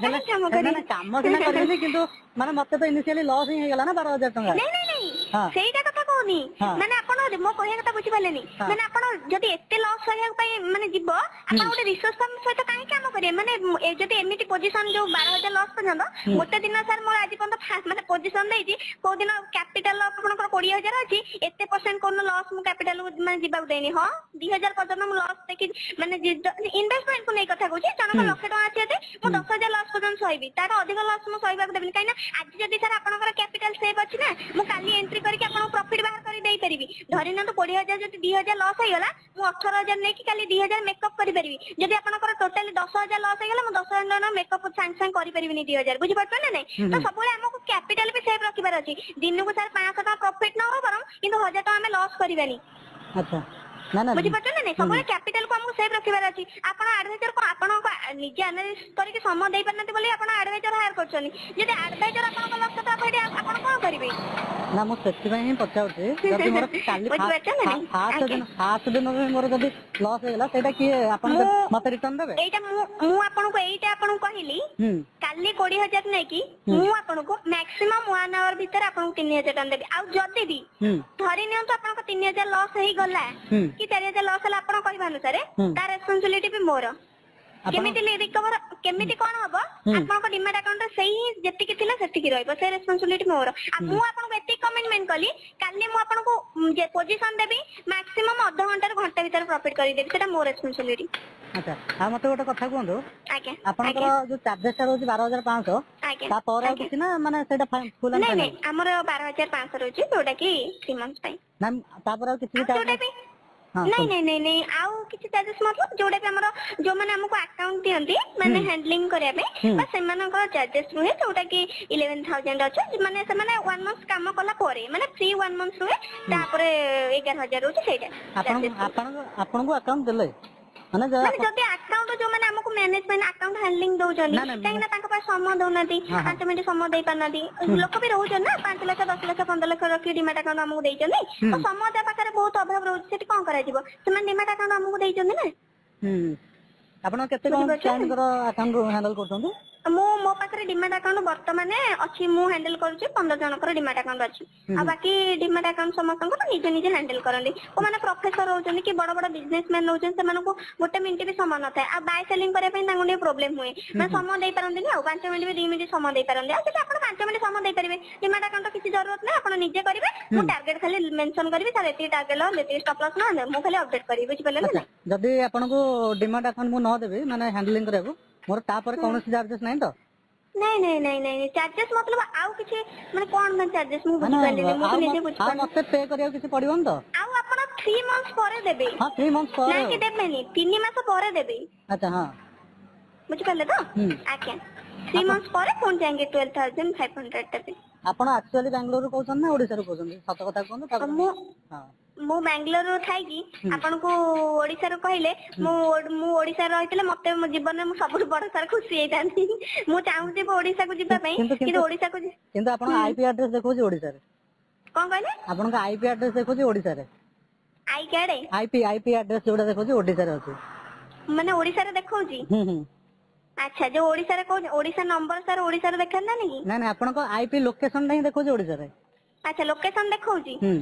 କାହିଁକି କାମ କରିବେ କାମ ସିନା କରିବେନି କିନ୍ତୁ ମାନେ ମତେ ତ ଇନିସିଆଲି ଲସ୍ ହିଁ ହେଇଗଲା ନା 12,000 ଟଙ୍କା। ନାଇଁ ସେଇଟା କଥା କହୁନି ମାନେ ଆପଣ ମୋ କହିବା କଥା ବୁଝିପାରିଲେନି ମାନେ ଆପଣ ଯଦି ଏତେ ଲସ୍ ସହିବା ପାଇଁ ମାନେ ଯିବ ଆପଣ ଗୋଟେ ରିସର୍ଚ୍ଚ ଫାର୍ମ ସହିତ କାହିଁକି କାମ କରିବେ ମାନେ ଯଦି ଏମିତି ପୋଜିସନ ଯୋଉ 12,000 ଲସ୍ ପର୍ଯ୍ୟନ୍ତ ଗୋଟେ ଦିନ ସାର୍ ମୋର ଆଜି ପର୍ଯ୍ୟନ୍ତ ମାନେ ପୋଜିସନ ଦେଇଛି କୋଉ ଦିନ କ୍ୟାପିଟାଲ ଆପଣଙ୍କର 20,000 ଅଛି ଏତେ ପରସେଣ୍ଟ କୋଉ ଲସ୍ ମୁଁ କ୍ୟାପିଟାଲ ମାନେ ଯିବାକୁ ଦେଇନି। ହଁ 2,000 ପର୍ଯ୍ୟନ୍ତ ମୁଁ ଲସ୍ ଦେଖି ମାନେ ଇନଭେଷ୍ଟମେଣ୍ଟ କୁ ନେଇ କଥା କହୁଛି ଜଣଙ୍କ 1,00,000 ଟଙ୍କା ଅଛି ଯଦି ମୁଁ 10,000 ଲସ୍ ପର୍ଯ୍ୟନ୍ତ ସହିବି ତାର ଅଧିକ ଲସ୍ ମୁଁ ସହିବାକୁ ଦେବିନି କାହିଁକି ନା ଆଜି ଯଦି ସାର୍ ଆପଣଙ୍କର କ୍ୟାପିଟାଲ ସେଭ୍ ଅଛି ନା ମୁଁ କାଲି ଏଣ୍ଟ୍ରି କରିକି ଆପଣଙ୍କୁ ପ୍ରଫିଟ୍ ବାହାର କରି ଦେଇପାରିବି। ଧରି ନିଅନ୍ତୁ 20,000 ଯଦି 2,000 ଲସ୍ ହେଇଗଲା ମୁଁ 18,000 ନେଇକି କାଲି 2,000 ମେକଅପ୍ କରିପାରିବି। ଯଦି ଆପଣଙ୍କର ଟୋଟାଲି 10,000 ଲସ୍ ହେଇଗଲା ମୁଁ 10,000 ଟଙ୍କା ମେକଅପ୍ ସାଙ୍ଗେ ସାଙ୍ଗେ କରିପାରିବିନି 2,000 ବୁଝିପାରୁଛନ୍ତି ନା ନାଇଁ ତ ସବୁବେଳେ ଆମକୁ କ୍ୟାପିଟାଲ ବି ସେଭ୍ ରଖିବାର ଅଛି ଦିନକୁ ସାର୍ 500 ଟଙ୍କା ପ୍ରଫିଟ୍ ନ ହଉ ବରଂ କିନ୍ତୁ 1,000 ଟଙ୍କା ଆମେ ଲସ୍ କରିବାନି। ଆଚ୍ଛା ବୁଝିପାରୁଛନ୍ତି ନା ନାଇଁ ସବୁବେଳେ କ୍ୟାପିଟାଲ କୁ ଆମକୁ ସେଭ୍ ରଖିବାର ଅଛି। ଆପଣ ଆଡଭାଇଜର କଣ ଆପଣଙ୍କ ନିଜେ ଆନାଲିସିସ୍ କରିକି ସମୟ ଦେଇପାରୁନାହାନ୍ତି ବୋଲି ଆପଣ ଆଡଭାଇଜର ହାୟାର କରୁଛନ୍ତି ଯଦି ଆଡଭାଇଜର ଆପଣଙ୍କ ଲକ୍ଷ୍ୟ ତ ଆପଣ କଣ କରିବେ? ନା ମୁଁ ସେଥିପାଇଁ ହିଁ ପଚାରୁଛି ଯଦି ମୋର କାଲି ଫାଷ୍ଟ ଦିନ ମୋର ଯଦି ଲସ୍ ହେଇଗଲା ସେଇଟା କିଏ ଆପଣ ମତେ ରିଟର୍ନ ଦେବେ? ଏଇଟା ମୁଁ ଆପଣଙ୍କୁ କହିଲି କାଲି 20,000 ନେଇକି ମୁଁ ଆପଣଙ୍କୁ ମ୍ୟାକ୍ସିମମ୍ 1 ଆୱାର ଭିତରେ ଆପଣଙ୍କୁ 3,000 ଟଙ୍କା ଦେବି। ଆଉ ଯଦି ବି ଧରି ନିଅନ୍ତୁ ଆପଣଙ୍କ 3,000 ଲସ୍ ହେଇଗଲା କି 4,000 ଲସ୍ ହେଲା ଆପଣ କହିବା ଅନୁସାରେ ତା ରେସ୍ପନ୍ସିବିଲିଟି ବି ମୋର। କେମିତି ରିକଭର କେମିତି କଣ ହବ ଆପଣଙ୍କ ଡିମାଟ ଆକାଉଣ୍ଟରେ ସେଇ ଯେତିକି ଥିଲା ସେତିକି ରହିବ ସେ ରେସ୍ପନ୍ସିବିଲିଟି ମୋର। ଆଉ ମୁଁ ଆପଣଙ୍କୁ ଏତିକି କମିଟମେଣ୍ଟ କଲି କାଲି ମୁଁ ଆପଣଙ୍କୁ ପୋଜିସନ ଦେବି ମ୍ୟାକ୍ସିମମ୍ ଅଧଘଣ୍ଟାରୁ ଘଣ୍ଟା ଭିତରେ ପ୍ରଫିଟ୍ କରିଦେବି ସେଟା ମୋ ରେସ୍ପନ୍ସିବିଲିଟି। ଆଚ୍ଛା ଆଉ ମତେ ଗୋଟେ କଥା କୁହନ୍ତୁ ଆଜ୍ଞା ଆପଣଙ୍କର ଯୋଉ ଚାର୍ଜେସ୍ ଟା ରହୁଛି 12,500 ତାପରେ ଆଉ କିଛି ନା ମାନେ ସେଇଟା ଫୁଲ୍ ଆଣ୍ଡ ଫାଇନାଲ? ନାଇଁ ଆମର 12,500 ରହୁଛି ଯୋଉଟା କି 3 months ପାଇଁ। ନା ତାପରେ ଆଉ କିଛି ବି ଚାର୍ଜେସ୍? ନାଇଁ ଆଉ କିଛି ଚାର୍ଜେସ୍ ମତଲବ ଯୋଉଟା ବି ଆମର ଯୋଉମାନେ ଆମକୁ ଆକାଉଣ୍ଟ ଦିଅନ୍ତି ମାନେ ହ୍ୟାଣ୍ଡଲିଂ କରିବା ପାଇଁ ବା ସେମାନଙ୍କର ଚାର୍ଜେସ୍ ରୁହେ ଯୋଉଟା କି 11,000 ଅଛି ମାନେ ସେମାନେ 1 month କାମ କଲା ପରେ ମାନେ ଫ୍ରି 1 month ରୁହେ ତାପରେ 11,000 ରହୁଛି ସେଇଟା। ଆପଣଙ୍କୁ ଆକାଉଣ୍ଟ ଦେଲେ ମାନେ ଯଦି ଆକାଉଣ୍ଟ ଯୋଉମାନେ ଆମକୁ ମ୍ୟାନେଜମେଣ୍ଟ ଆକାଉଣ୍ଟ ହ୍ୟାଣ୍ଡଲିଂ ଦଉଛନ୍ତି କାହିଁକି ନା ତାଙ୍କ ପାଇଁ ସମୟ ଦଉନାହାନ୍ତି 5 ମିନିଟ୍ ସମୟ ଦେଇ ପାରୁନାହାନ୍ତି ଲୋକ ବି ରହୁଛନ୍ତି ନା 5 ଲକ୍ଷ 10 ଲକ୍ଷ 15 ଲକ୍ଷ ରଖି ଡିମାଟ ଆକାଉଣ୍ଟ ଆମକୁ ଦେଇଛନ୍ତି ତ ସମୟ ତା ପାଖରେ ବହୁତ ଅଭାବ ରହୁଛି ସେଠି କଣ କରାଯିବ ସେମାନେ ଡିମାଟ ଆକାଉଣ୍ଟ ଆମକୁ ଦେଇଛନ୍ତି ନା। ଆପଣ କେତେ କଣ କ୍ଲାଏଣ୍ଟଙ୍କର ଆକାଉଣ୍ଟ ହ୍ୟାଣ୍ଡଲ କରୁଛନ୍ତି? ମୋ ପାଖରେ ଡିମାଟ ଆକାଉଣ୍ଟ ବର୍ତ୍ତମାନ ଅଛି ମୁଁ ହ୍ୟାଣ୍ଡେଲ କରୁଛି 15 ଜଣଙ୍କର ଡିମାଟ ଆକାଉଣ୍ଟ ଅଛି ଆଉ ବାକି ଡିମାଟ ଆକାଉଣ୍ଟ ସମସ୍ତଙ୍କର ନିଜେ ହ୍ୟାଣ୍ଡେଲ କରନ୍ତି। କୋଉମାନେ ପ୍ରଫେସର ରହୁଛନ୍ତି କି ବଡ ବଡ ବିଜନେସମ୍ୟାନ ରହୁଛନ୍ତି ସେମାନଙ୍କୁ ଗୋଟେ ମିନିଟ୍ ବି ସମୟ ନଥାଏ ଆଉ ବାୟ ସେଲିଂ କରିବା ପାଇଁ ତାଙ୍କୁ ଟିକେ ପ୍ରୋବ୍ଲେମ ହୁଏ ମାନେ ସମୟ ଦେଇପାରନ୍ତିନି ଆଉ 5 ମିନିଟ୍ ବି 2 ମିନିଟ୍ ସମୟ ଦେଇପାରନ୍ତି ଆଉ ଯଦି ଆପଣ 5 ମିନିଟ୍ ସମୟ ଦେଇପାରିବେ ଡିମାଟ ଆକାଉଣ୍ଟ କିଛି ଜରୁରତ ନାହିଁ ଆପଣ ନିଜେ କରିବେ ମୁଁ ଟାର୍ଗେଟ ଖାଲି ମେନସନ କରିବି ସାର୍ ଏତିକି ଟାର୍ଗେଟ ଏତିକି ଷ୍ଟପ ଲସ୍ ନା ମୁଁ ଖାଲି ଅପଡେଟ କରିବି ବୁଝିପାରିଲେ ନା? ଯଦି ଆପଣଙ୍କୁ ଡିମାଟ ଆକାଉଣ୍ଟ ମୁଁ ନ ଦେବି ମାନେ ହ୍ୟାଣ୍ଡଲିଂ କରିବାକୁ ମୋର ତାପରେ କୌଣସି ଚାର୍ଜେସ୍ ନାହିଁ ତ? ନାଇଁ ଚାର୍ଜେସ୍ ମତଲବ ଆଉ କିଛି ମାନେ କଣ ମାନେ ଚାର୍ଜେସ୍ ମୁଁ ବୁଝିପାରିଲିନି ମୁଁ ତ ନିଜେ ବୁଝିପାରିନି। ମତେ ପେ କରିବାକୁ କିଛି ପଡିବନି ତ? ଆଉ ଆପଣ 3 months ପରେ ଦେବେ। 3 months ପରେ ନାଇଁ କି ଦେବେନି 3 ମାସ ପରେ ଦେବେ। ଆଚ୍ଛା ବୁଝିପାରିଲେ ତ? ଆଜ୍ଞା 3 months ପରେ ପୁଣି ଯାଇକି 12,500 ଦେବେ। ଆପଣ ଆକ୍ଚୁଆଲି ବାଙ୍ଗାଲୋରରୁ କହୁଛନ୍ତି ନା ଓଡିଶାରୁ କହୁଛନ୍ତି ସତ କଥା କୁହନ୍ତୁ? ମୁଁ ବାଙ୍ଗାଲୋରରୁ ଥାଇକି ଆପଣଙ୍କୁ ଓଡିଶାରୁ କହିଲେ ମୁଁ ଓଡିଶାରେ ରହିଥିଲେ ମତେ ମୋ ଜୀବନରେ ମୁଁ ସବୁଠୁ ବଡ ସାର ଖୁସି ହେଇଥାନ୍ତି। ମୁଁ ଚାହୁଁଛି ଓଡିଶାକୁ ଯିବା ପାଇଁ କିନ୍ତୁ ଓଡିଶାକୁ କିନ୍ତୁ ଆପଣଙ୍କ ଆଇପି ଆଡ୍ରେସ ଦେଖଉଛି ଓଡିଶାରେ। କଣ କହିଲେ? ଆପଣଙ୍କ ଆଇପି ଆଡ୍ରେସ ଦେଖଉଛି ଓଡିଶାରେ। ଆଇପି ଆଡ୍ରେସ ଯୋଉଟା ଦେଖଉଛି ଓଡିଶାରେ ଅଛି। ମାନେ ଓଡିଶାରେ ଦେଖଉଛି? ଆଚ୍ଛା ଯୋଉ ଓଡିଶାରେ କହୁଛି ଓଡିଶା ନମ୍ବର ସାର୍ ଓଡିଶାରେ ଦେଖାନ୍ତାନି କି? ନାଇଁ ଆପଣଙ୍କ ଆଇପି ଲୋକେସନ ଟା ହିଁ ଦେଖଉଛି ଓଡିଶାରେ। ଆଚ୍ଛା ଲୋକେସନ ଦେଖଉଛି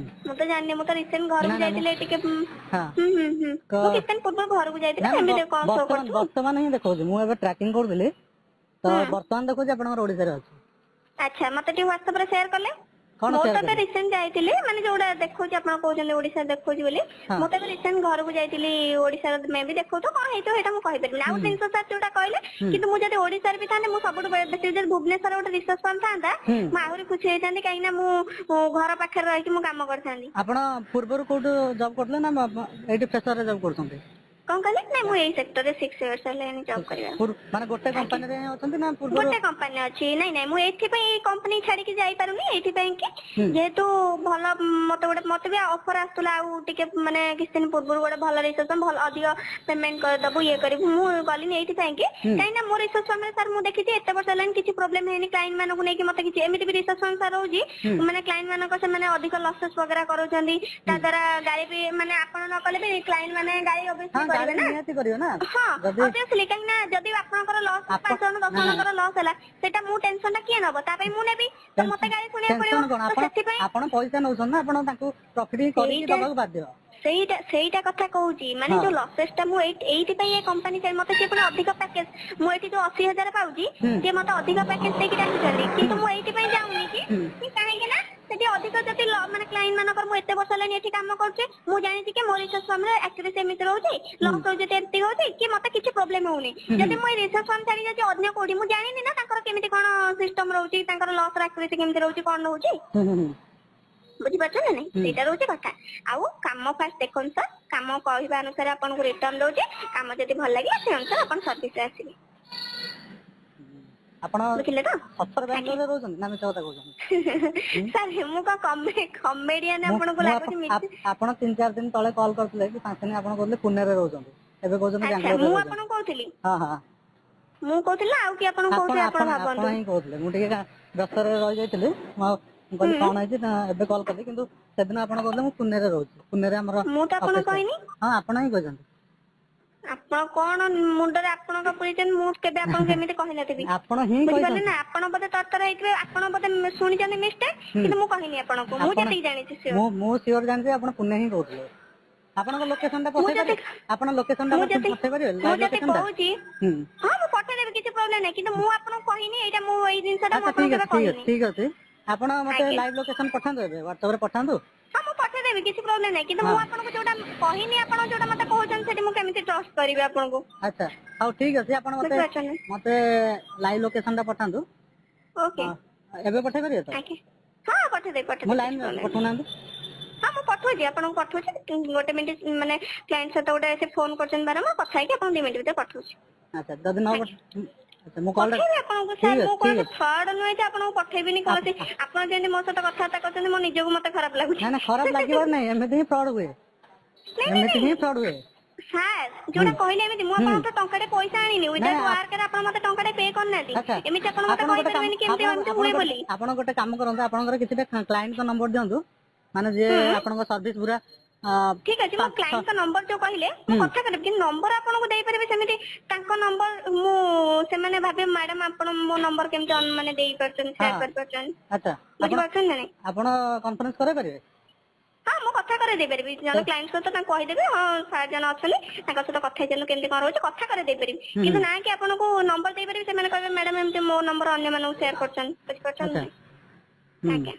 ମୁଁ ତ ଜାଣିନି ମୁଁ ତ ରିସେଣ୍ଟ ଘରକୁ ଯାଇଥିଲି ଟିକେ ମୁଁ ରିସେଣ୍ଟ ପୂର୍ବରୁ ଘରକୁ ଯାଇଥିଲି ଏମିତି କଣ ଶୋ କରୁଛୁ ବର୍ତ୍ତମାନ ହିଁ ଦେଖଉଛି ମୁଁ ଏବେ ଟ୍ରାକିଂ କରୁଥିଲି ତ ବର୍ତ୍ତମାନ ଦେଖଉଛି ଆପଣଙ୍କର ଓଡିଶାରେ ଅଛି। ଆଚ୍ଛା ମତେ ଟିକେ ହ୍ୱାଟ୍ସଆପ ରେ ସେୟାର କଲେ ମୁଁ ତ ରିସେଣ୍ଟ ଯାଇଥିଲି ମାନେ ଯୋଉଟା ଦେଖଉଛି ଆପଣ କହୁଛନ୍ତି ଓଡିଶାରେ ଦେଖଉଛି ବୋଲି ମୁଁ ତ ରିସେଣ୍ଟ ଘରକୁ ଯାଇଥିଲି ଓଡିଶାର ମେ ବି ଦେଖଉଥିବ କଣ ହେଇଥିବ ସେଇଟା ମୁଁ କହିପାରିବିନି। ଆଉ ଜିନିଷ ସାର୍ ଯୋଉଟା କହିଲେ କିନ୍ତୁ ମୁଁ ଯଦି ଓଡିଶାରେ ବି ଥାନ୍ତି ମୁଁ ସବୁଠୁ ବେଶୀ ଯଦି ଭୁବନେଶ୍ୱର ଗୋଟେ ରିସର୍ଚ୍ଚ ଫାର୍ମ ଥାନ୍ତା ମୁଁ ଆହୁରି ଖୁସି ହେଇଥାନ୍ତି କାହିଁକି ନା ମୁଁ ଘର ପାଖରେ ରହିକି ମୁଁ କାମ କରିଥାନ୍ତି। ଆପଣ ପୂର୍ବରୁ କୋଉଠୁ ଜବ୍ କରୁଥିଲେ ନା ଏଇଠି ଫ୍ରେଶରରେ ଜବ୍ କରୁଛନ୍ତି? କଣ କହିଲେ? ନାଇଁ ମୁଁ ଏଇ ସେକ୍ଟରରେ 6 years ହେଲାଣି ଜବ୍ କରିବା। ମାନେ ଗୋଟେ କମ୍ପାନୀରେ ଅଛନ୍ତି ନା ପୂର୍ବରୁ? ଗୋଟେ କମ୍ପାନୀ ଅଛି। ନାଇଁ ନାଇଁ ମୁଁ ଏଇଥିପାଇଁ ଏଇ କମ୍ପାନୀ ଛାଡିକି ଯାଇପାରୁନି, ଏଇଥିପାଇଁ କି ଯେହେତୁ ଭଲ ମତେ ବି ଅଫର ଆସୁଥିଲା ଆଉ ଟିକେ ମାନେ କିଛି ଦିନ ପୂର୍ବରୁ ଗୋଟେ ଭଲ ରିସେପସନ ଭଲ ଅଧିକ ପେମେଣ୍ଟ କରିଦବୁ ଇଏ କରିବୁ, ମୁଁ ଗଲିନି ଏଇଥିପାଇଁ କି କାହିଁକି ନା ମୋ ରିସେପସନରେ ସାର୍ ମୁଁ ଦେଖିଛି ଏତେ ବର୍ଷ ହେଲାଣି କିଛି ପ୍ରୋବ୍ଲେମ ହେଇନି କ୍ଲାଇଣ୍ଟ ମାନଙ୍କୁ ନେଇକି ମତେ କିଛି ଏମିତି ବି ରିସେପସନ ସାର୍ ରହୁଛି ମାନେ କ୍ଲାଇଣ୍ଟ ମାନଙ୍କ ସେମାନେ ଅଧିକ ଲସେସ୍ ବଗେରା କରୁଛନ୍ତି, ତା ଦ୍ୱାରା ଗାଳି ବି ମାନେ ଆପଣ ନ କଲେ ବି କ୍ଲାଇଣ୍ଟ ମାନେ ଗାଳି ଅବଶ୍ୟ କରିବେ ନା। ହଁ ଅବଶ୍ୟଲି କାହିଁକି ନା ଯଦି ଆପଣଙ୍କର ଲସ୍ 5 ଜଣ 10 ଜଣଙ୍କର ଲସ୍ ହେଲା ସେଟା ମୁଁ ଟେନସନ ଟା କିଏ ନବ? ତା ପାଇଁ ମୁଁ ନେବି, ତ ମତେ ଗାଳି ଶୁଣିବାକୁ ପଡିବ। ତ ସେଥିପାଇଁ ଆପଣ ପଇସା ନଉଛନ୍ତି ନା, ଆପଣ ତାଙ୍କୁ ପ୍ରଫିଟ କରିକି ଦବାକୁ ବାଧ୍ୟ। ସେଇଟା କଥା କହୁଛି, ମାନେ ଯୋଉ ଲସେସ୍ ଟା ମୁଁ ଏଇଥିପାଇଁ ଏ କମ୍ପାନୀ ମତେ ସିଏ ପୁଣି ଅଧିକ ପ୍ୟାକେଜ, ମୁଁ ଏଠି ଯୋଉ 80,000 ପାଉଛି ସିଏ ମତେ ଅଧିକ ପ୍ୟାକେଜ ଦେଇକି ଡାକୁଛନ୍ତି, କିନ୍ତୁ ମୁଁ ଏଇଥିପାଇଁ ଯାଉନି କି କାହିଁକି ନା ସେଠି ଅଧିକ ଯଦି ମାନେ କ୍ଲାଇଣ୍ଟ ମାନଙ୍କର ମୁଁ ଏତେ ବର୍ଷ ହେଲାଣି ଏଠି କାମ କରୁଛି, ମୁଁ ଜାଣିଛି କି ମୋ ରିସେପସନରେ ଆକ୍ଚୁଆଲି ସେମିତି ରହୁଛି, ଲସ୍ ହଉଛି ଏମିତି ହଉଛି କି ମତେ କିଛି ପ୍ରୋବ୍ଲେମ ହଉନି। ଯଦି ମୁଁ ଏଇ ରିସେପସନ ଛାଡି ଯଦି ଅନ୍ୟ କୋଉଠି, ମୁଁ ଜାଣିନି ନା ତାଙ୍କର କେମିତି କଣ ସିଷ୍ଟମ ରହୁଛି, ତାଙ୍କର ଲସ୍ ର ଆକ୍ୟୁରେସି କେମିତି ରହୁଛି, କଣ ରହୁଛି, ବୁଝିପାରୁଛନ୍ତି ନା ନାଇଁ? ସେଇଟା ରହୁଛି କଥା। ଆଉ କାମ ଫାଷ୍ଟ ଦେଖନ୍ତୁ ସାର୍, କାମ କହିବା ଅନୁସାରେ ଆପଣଙ୍କୁ ରିଟର୍ନ ଦଉଛି, କାମ ଯଦି ଭଲ ଲାଗିଲା ସେ ଅନୁସାରେ ଆପଣ ସର୍ଭିସରେ ଆସିବେ। ଆପଣ ବୁଝିଲେ ତ? ବାଙ୍ଗାଲୋରରେ ରହୁଛନ୍ତି ନା ମିଛ କଥା କହୁଛନ୍ତି? ସାର୍ ମୁଁ କଣ କମେଡିଆନ ଆପଣଙ୍କୁ ଲାଗୁଛି? ଆପଣ 3-4 ଦିନ ତଳେ କଲ୍ କରିଥିଲେ କି 5 ଦିନ ଆପଣ କହୁଥିଲେ ପୁନେରେ ରହୁଛନ୍ତି, ଏବେ କହୁଛନ୍ତି ବାଙ୍ଗାଲୋରରେ ମୁଁ ରହୁଛନ୍ତି। ଆପଣଙ୍କୁ କହୁଥିଲି? ହଁ ହଁ ମୁଁ କହୁଥିଲି ଆଉ କି ଆପଣଙ୍କୁ କହୁଥିଲେ? ଆପଣ ଭାବନ୍ତୁ। ଆପଣ ହିଁ କହୁଥିଲେ, ମୁଁ ଟିକେ ବ୍ୟସ୍ତରେ ରହିଯାଇଥିଲି, ମୁଁ କହିଲି କଣ ହେଇଛି ଏବେ କଲ୍ କଲି, କିନ୍ତୁ ସେଦିନ ଆପଣ କହୁଥିଲେ ମୁଁ ପୁନେରେ ରହୁଛି, ପୁନେରେ ଆମର ମୁଁ ତ ଆପଣଙ୍କୁ କହିନି। ହଁ ଆପଣ ହିଁ କହିଛନ୍ତି। ଆପଣ କଣ ମୁଣ୍ଡରେ ଆପଣଙ୍କ ପୁରେଇଛନ୍ତି, ମୁଁ କେବେ ଆପଣଙ୍କୁ ଏମିତି କହିନଥିବି, ଆପଣ ହିଁ ବୁଝିପାରିଲେ କହିଛନ୍ତି। ନା? ଆପଣ ବୋଧେ ତରତର ହେଇଥିବେ, ଆପଣ ବୋଧେ ଶୁଣିଛନ୍ତି ମିଷ୍ଟେକ୍, କିନ୍ତୁ ମୁଁ କହିନି ଆପଣଙ୍କୁ, ମୁଁ ଯେତିକି ଜାଣିଛି ସିଓର। ମୁଁ ସିଓର ଜାଣିଛି ଆପଣ ପୁନେ ହିଁ କହୁଥିଲେ। ଆପଣଙ୍କ ଲୋକେସନ ଟା ପଠେଇ ପାରିବେ? ଆପଣ ଲୋକେସନ ଟା ପଠେଇ ପାରିବେ? ମୁଁ ଲାଇଭ୍ ଯଦି ଲୋକେସନ ଟା? କହୁଛି ହଁ ମୁଁ ପଠେଇଦେବି, କିଛି ପ୍ରୋବ୍ଲେମ ନାହିଁ, କିନ୍ତୁ ମୁଁ ଆପଣଙ୍କୁ କହିନି ଏଇଟା ମୁଁ ଏଇ ଜିନିଷଟା ମୁଁ ଆଚ୍ଛା ଆପଣଙ୍କୁ କେବେ କହିନି। ଠିକ ଅଛି। ଆପଣ ମତେ ଲାଇଭ୍ ଲୋକେସନ ପଠାନ୍ତୁ, ଏବେ WhatsApp ରେ ପଠାନ୍ତୁ। ହଁ ମୁଁ ପଠେଇଦେବି, କିଛି ପ୍ରୋବ୍ଲେମ ନାହିଁ, କିନ୍ତୁ ମୁଁ ଆପଣଙ୍କୁ ଯୋଉଟା କହିନି, ଆପଣ ଯୋଉଟା ମତେ କହୁଛନ୍ତି ସେଠି ମୁଁ କେମିତି ଟ୍ରଷ୍ଟ କରିବି ଆପଣଙ୍କୁ? ଆଚ୍ଛା ହଉ ଠିକ ଅଛି, ଆପଣ ମତେ ଲାଇଭ୍ ଲୋକେସନ ଟା ପଠାନ୍ତୁ। ଓକେ ଏବେ ପଠେଇ ପାରିବେ ତ? ଆଜ୍ଞା ହଁ ପଠେଇଦେବି ମୁଁ କିଛି ଲାଇନ୍ ପ୍ରୋବ୍ଲେମ ନାହିଁ। ପଠଉନାହାନ୍ତି। ହଁ ମୁଁ ପଠଉଛି, ଆପଣଙ୍କୁ ପଠଉଛି, ଗୋଟେ ମିନିଟ୍ ମାନେ କ୍ଲାଇଣ୍ଟ ସହିତ ଗୋଟେ ସେ ଫୋନ କରୁଛନ୍ତି ବାରମ୍ବାର, କଥା ହେଇକି ଆପଣଙ୍କୁ 2 ମିନିଟ୍ ଭିତରେ ପଠଉଛି। ଆଚ୍ଛା ଯଦି ନ ମୁଁ ପଠେଇବି ଆପଣଙ୍କୁ ସାର୍, ମୁଁ କୌଣସି ଫ୍ରଡ୍ ନୁହେଁ ଯେ ଆପଣଙ୍କୁ ପଠେଇବିନି କୌଣସି। ଆପଣ ଯେମିତି ମୋ ସହିତ କଥାବାର୍ତ୍ତା କରୁଛନ୍ତି ମୋ ନିଜକୁ ମତେ ଖରାପ ଲାଗୁଛି। ନା ଖରାପ ଲାଗିବାର ନାହିଁ, ଏମିତି ହିଁ ଫ୍ରଡ୍ ହୁଏ, ଏମିତି ହିଁ ଫ୍ରଡ୍ ହୁଏ। ସାର୍ ଯୋଉଟା କହିଲେ ଏମିତି, ମୁଁ ଆପଣଙ୍କ ଟଙ୍କାଟେ ପଇସା ଆଣିନି, ୱିଦାଉଟ୍ ୱାର୍କରେ ଆପଣ ମତେ ଟଙ୍କାଟେ ପେ କରିନାହାନ୍ତି, ଏମିତି ଆପଣ ମତେ କହିପାରିବେନି କି ଏମିତି ହୁଏ ବୋଲି। ଆପଣ ଗୋଟେ କାମ କରନ୍ତୁ, ଆପଣଙ୍କର କିଛିଟା କ୍ଲାଏଣ୍ଟଙ୍କ ନମ୍ବର ଦିଅନ୍ତୁ, ମାନେ ଯିଏ ଆପଣଙ୍କ ସର୍ଭିସ ପୁରା ଠିକ ଅଛି। ମୁଁ କ୍ଲାଏଣ୍ଟଙ୍କ ନମ୍ବର ଯୋଉ କହିଲେ ମୁଁ କଥା କରିବି, କିନ୍ତୁ ନମ୍ବର ଆପଣଙ୍କୁ ଦେଇପାରିବି ସେମିତି ତାଙ୍କ ନମ୍ବର ମୁଁ ସେମାନେ ଭାବିବେ ମ୍ୟାଡାମ ଆପଣ ମୋ ନମ୍ବର କେମିତି ମାନେ ଦେଇପାରୁଛନ୍ତି, ସେୟାର କରିପାରୁଛନ୍ତି, ବୁଝିପାରୁଛନ୍ତି ନା ନାଇଁ? ଆପଣ କନଫରେନ୍ସ କରେଇ ପାରିବେ? ହଁ ମୁଁ କଥା କରେଇ ଦେଇପାରିବି, ଜଣେ କ୍ଲାଏଣ୍ଟ ସହିତ ତାଙ୍କୁ କହିଦେବି ହଁ ସାର୍ ଜଣ ଅଛନ୍ତି ତାଙ୍କ ସହିତ କଥା ହେଇଯାନ୍ତୁ କେମିତି କଣ ରହୁଛି, କଥା କରେଇ ଦେଇପାରିବି, କିନ୍ତୁ ନା କି ଆପଣଙ୍କୁ ନମ୍ବର ଦେଇପାରିବି ସେମାନେ କହିବେ ମ୍ୟାଡାମ ଏମିତି ମୋ ନମ୍ବର ଅନ୍ୟମାନଙ୍କୁ ସେୟାର କରୁଛନ୍ତି, ବୁଝିପାରୁଛନ୍ତି? ଆଜ୍ଞା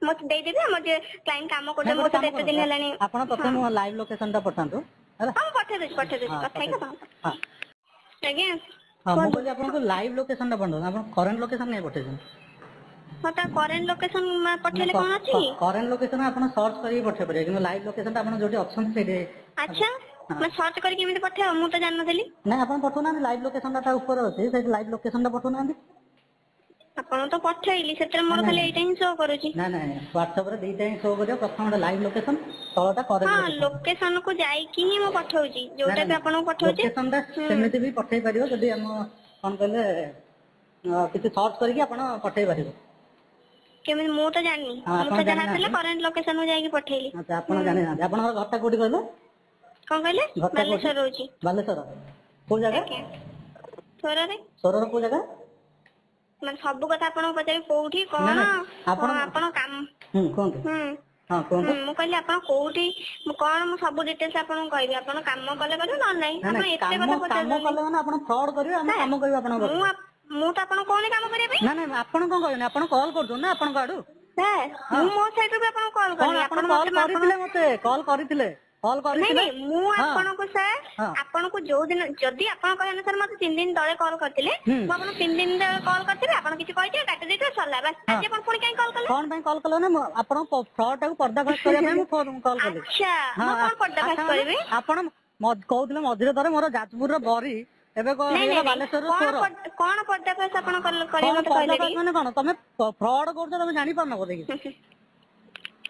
ମୁଁ ଦେଇଦେବି, ଆମର ଯେ କ୍ଲାଏଣ୍ଟ କାମ କରୁଛନ୍ତି ମୋ ସହିତ ଏତେ ଦିନ ହେଲାଣି। ଆପଣ ପ୍ରଥମେ ମୋ ଲାଇଭ୍ ଲୋକେସନ ଟା ପଠାନ୍ତୁ ହେଲା। ହଁ ମୁଁ ପଠେଇଦେବି କଥା ହେଇକି ଆଜ୍ଞା ହଁ ମୁଁ କହିଲି ଆପଣଙ୍କୁ ଲାଇଭ୍ ଲୋକେସନ ଟା ପଠାନ୍ତୁ, ଆପଣ କରେଣ୍ଟ ଲୋକେସନ କାଇଁ ପଠେଇଛନ୍ତି? ହଁ ତା କରେଣ୍ଟ ଲୋକେସନ ପଠେଇଲେ କଣ ଅଛି କି? କରେଣ୍ଟ ଲୋକେସନ ଆପଣ ସର୍ଚ୍ଚ କରିକି ପଠେଇ ପାରିବେ, କିନ୍ତୁ ଲାଇଭ୍ ଲୋକେସନ ଟା ଆପଣ ଯୋଉଠି ଅଛନ୍ତି ସେଇଠି। ଆଚ୍ଛା ମାନେ ସର୍ଚ୍ଚ କରିକି ଏମିତି ପଠେଇବ, ମୁଁ ତ ଜାଣିନଥିଲି। ନାଇଁ ଆପଣ ପଠଉନାହାନ୍ତି, ଲାଇଭ୍ ଲୋକେସନ ଟା ଉପରେ ଅଛି, ସେଇଠି ଲାଇଭ୍ ଲୋକେସନ ଟା ପଠଉନାହାନ୍ତି। ଆପଣ ତ ପଠେଇଲି, ସେଥିରେ ମୋର ଖାଲି ଏଇଟା ହିଁ ଶୋ କରୁଛି। ନାଇଁ WhatsApp ରେ ଦିଟା ହିଁ ଶୋ କରିବ, ପ୍ରଥମ ଗୋଟେ ଲାଇଭ୍ ଲୋକେସନ, ତଳଟା କରେଣ୍ଟ ହଁ ଲୋକେସନ। ଲୋକେସନ କୁ ଯାଇକି ହିଁ ମୁଁ ପଠଉଛି, ଯୋଉଟା ବି ଆପଣଙ୍କୁ ପଠଉଛି। ଲୋକେସନ ଟା ସେମିତି ବି ପଠେଇ ପାରିବ, ଯଦି ଆମ କଣ କହିଲେ କିଛି ସର୍ଚ୍ଚ କରିକି ଆପଣ ପଠେଇ ପାରିବେ। କେମିତି ମୁଁ ତ ଜାଣିନି, ମୁଁ ତ ଯାହା ଥିଲା କରେଣ୍ଟ ଲୋକେସନ କୁ ଯାଇକି ପଠେଇଲି। ଆଚ୍ଛା ଆପଣ ଜାଣିନାହାନ୍ତି, ଆପଣଙ୍କର ଘରଟା କୋଉଠି କହିଲେ? କଣ କହିଲେ? ଘରଟା କୋଉଠି? ବାଲେଶ୍ୱର ରହୁଛି। ବାଲେଶ୍ୱର କୋଉ ଜାଗା? ଆଜ୍ଞା ସ୍ୱରରେ। ସ୍ୱରର କୋଉ ଜାଗା? ମାନେ ସବୁ କଥା ଆପଣଙ୍କୁ ପଚାରିବି କୋଉଠି କଣ ଆପଣ କାମ କୁହନ୍ତୁ। ହଁ କୁହନ୍ତୁ। ମୁଁ କହିଲି ଆପଣ କୋଉଠି କଣ, ମୁଁ ସବୁ ଡିଟେଲ୍ସ ଆପଣଙ୍କୁ କହିବି, ଆପଣ କାମ କଲେ କରିବେ ନହେଲେ ନାହିଁ, ଆପଣ ଏତେ କଥା ପଚାରୁଛନ୍ତି। କାମ କଲେ ମାନେ ଆପଣ ଫ୍ରଡ କରିବେ, ଆମେ କାମ କରିବୁ ଆପଣଙ୍କ ପାଖରେ। ମୁଁ ତ ଆପଣଙ୍କୁ କହୁନି କାମ କରିବା ପାଇଁ। ନାଇଁ ଆପଣ କଣ କହିବେନି, ଆପଣ କଲ୍ କରୁଛନ୍ତି ନା ଆପଣଙ୍କ ଆଡୁ। ସାର୍ ମୁଁ ମୋ ସାଇଡରୁ ବି ଆପଣଙ୍କୁ କଲ୍ କରିନି, ଆପଣ କଲ୍ କରିଥିଲେ, ମତେ କଲ୍ କରିଥିଲେ। ନାଇଁ ମୁଁ ଆପଣଙ୍କୁ ସାର୍ ଆପଣଙ୍କୁ ଯୋଉ ଦିନ, ଯଦି ଆପଣ କହିବା ଅନୁସାରେ ମତେ 3 ଦିନ ତଳେ କଲ୍ କରିଥିଲେ, ମୁଁ ଆପଣଙ୍କୁ 3 ଦିନ ତଳେ କଲ୍ କରିଥିଲି, ଆପଣ କିଛି କହିଥିବେ କାଟି ଦେଇଥିବେ ସରିଲା ବାସ୍। ଆଜି ଆପଣ ପୁଣି କାଇଁ କଲ୍ କଲେ? କଣ ପାଇଁ କଲ୍ କଲେ ନା, ଆପଣଙ୍କ ଫ୍ରଡ୍ ଟାକୁ ପର୍ଦାଫାଶ କରିବା ପାଇଁ ମୁଁ କଲ୍ କଲି। ଆଚ୍ଛା ମୁଁ କଣ ପର୍ଦାଫାଶ କରିବି? ଆପଣ କହୁଥିଲେ ମଝିରେ ଥରେ ମୋର ଯାଜପୁରର ବରି ଏବେ ହେଇଗଲା ବାଲେଶ୍ୱରର ସୋର। କଣ ପର୍ଦାଫାଶ ଆପଣ କରିବେ ମତେ କହିଲେ ମାନେ କଣ ତମେ ଫ୍ରଡ କରୁଛ ତମେ ଜାଣିପାରୁନ ବୋଧେ କିଛି।